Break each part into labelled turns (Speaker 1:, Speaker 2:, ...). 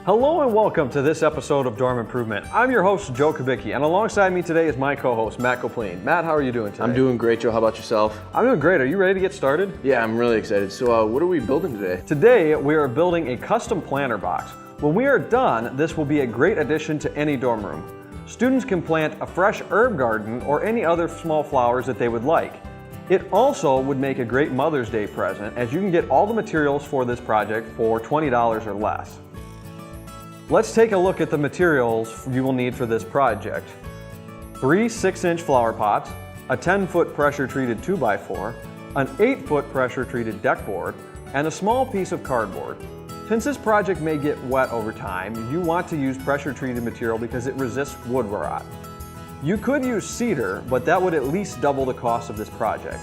Speaker 1: Hello and welcome to this episode of Dorm Improvement. I'm your host, Joe Kubicki, and alongside me today is my co-host, Matt Copleen. Matt, how are you doing today?
Speaker 2: I'm doing great, Joe. How about yourself?
Speaker 1: I'm doing great. Are you ready to get started?
Speaker 2: Yeah, I'm really excited. So what are we building today?
Speaker 1: Today, we are building a custom planter box. When we are done, this will be a great addition to any dorm room. Students can plant a fresh herb garden or any other small flowers that they would like. It also would make a great Mother's Day present, as you can get all the materials for this project for $20 or less. Let's take a look at the materials you will need for this project. 3 6-inch flower pots, a 10-foot pressure-treated 2x4, an 8-foot pressure-treated deck board, and a small piece of cardboard. Since this project may get wet over time, you want to use pressure-treated material because it resists wood rot. You could use cedar, but that would at least double the cost of this project.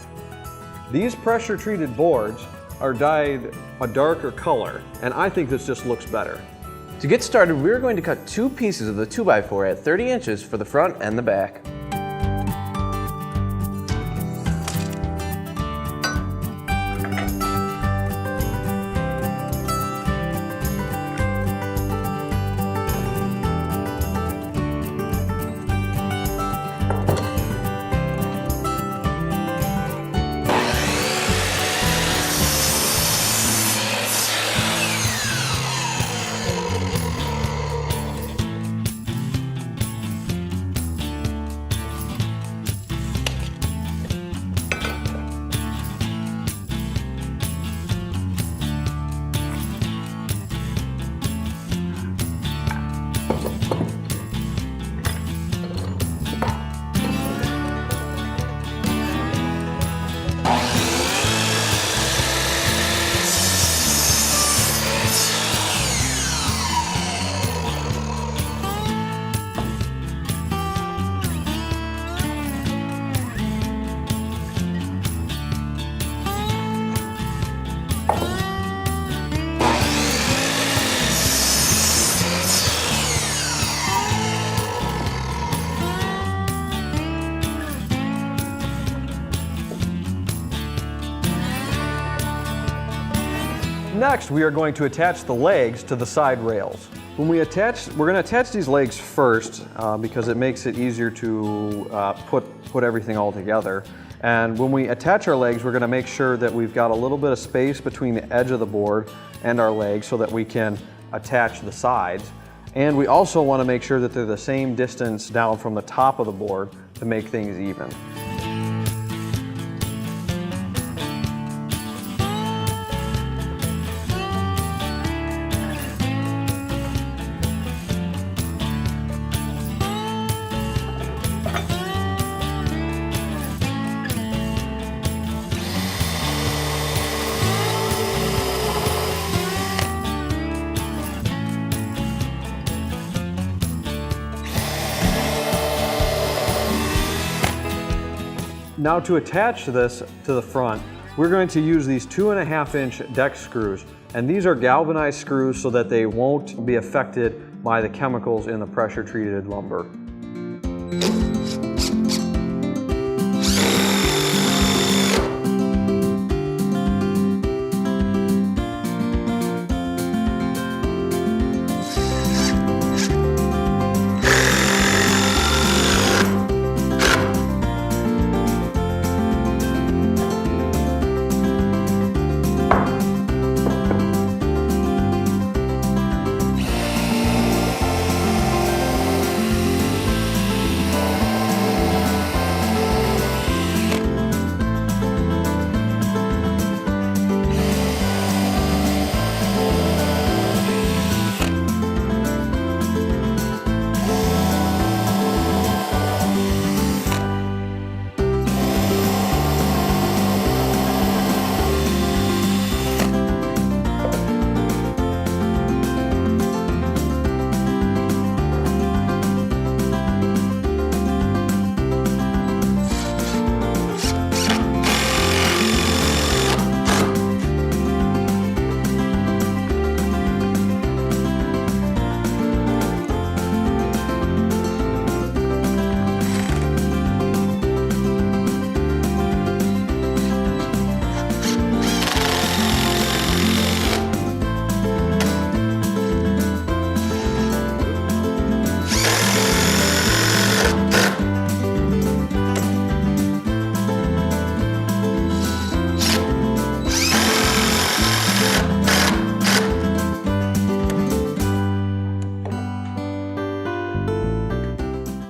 Speaker 1: These pressure-treated boards are dyed a darker color, and I think this just looks better.
Speaker 2: To get started, we're going to cut 2 pieces of the 2x4 at 30 inches for the front and the back.
Speaker 1: Next, we are going to attach the legs to the side rails. We're going to attach these legs first because it makes it easier to put everything all together. And when we attach our legs, we're going to make sure that we've got a little bit of space between the edge of the board and our legs so that we can attach the sides. And we also want to make sure that they're the same distance down from the top of the board to make things even. Now to attach this to the front, we're going to use these 2.5-inch deck screws. And these are galvanized screws so that they won't be affected by the chemicals in the pressure-treated lumber.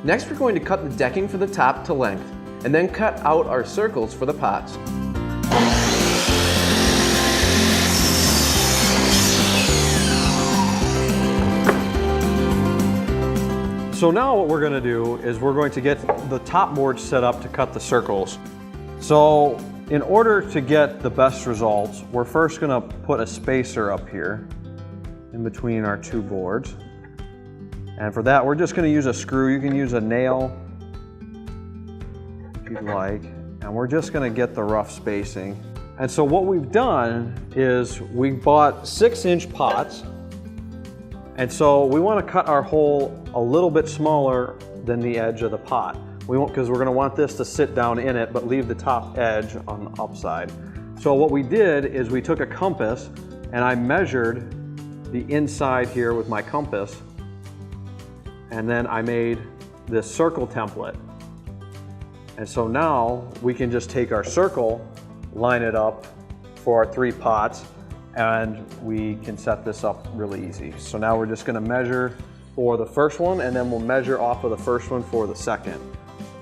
Speaker 2: Next, we're going to cut the decking for the top to length, and then cut out our circles for the pots.
Speaker 1: So now what we're going to do is we're going to get the top board set up to cut the circles. So in order to get the best results, we're first going to put a spacer up here in between our two boards. And for that, we're just going to use a screw. You can use a nail if you'd like. And we're just going to get the rough spacing. And so what we've done is we bought 6-inch pots. And so we want to cut our hole a little bit smaller than the edge of the pot. Because we're going to want this to sit down in it, but leave the top edge on the upside. So what we did is we took a compass and I measured the inside here with my compass. And then I made this circle template. And so now we can just take our circle, line it up for our 3 pots, and we can set this up really easy. So now we're just going to measure for the first one, and then we'll measure off of the first one for the second.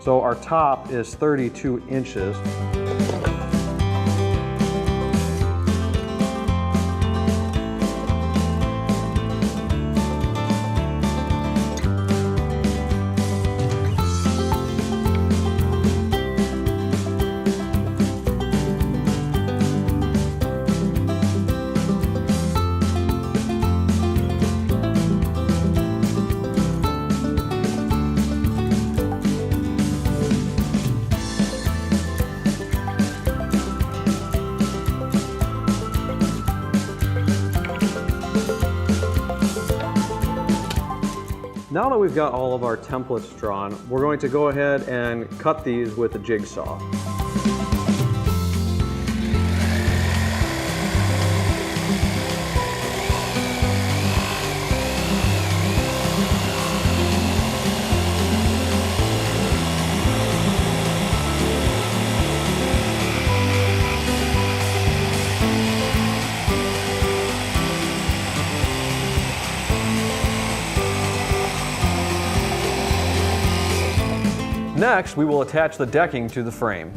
Speaker 1: So our top is 32 inches. Now that we've got all of our templates drawn, we're going to go ahead and cut these with a jigsaw. Next, we will attach the decking to the frame.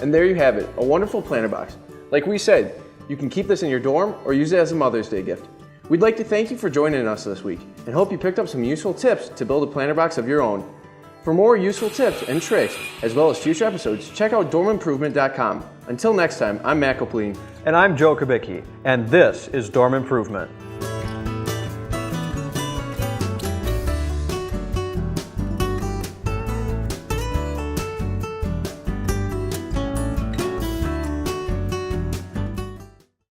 Speaker 2: And there you have it, a wonderful planter box. Like we said, you can keep this in your dorm or use it as a Mother's Day gift. We'd like to thank you for joining us this week and hope you picked up some useful tips to build a planter box of your own. For more useful tips and tricks, as well as future episodes, check out dormimprovement.com. Until next time, I'm Matt Kopleen.
Speaker 1: And I'm Joe Kubicki, and this is Dorm Improvement.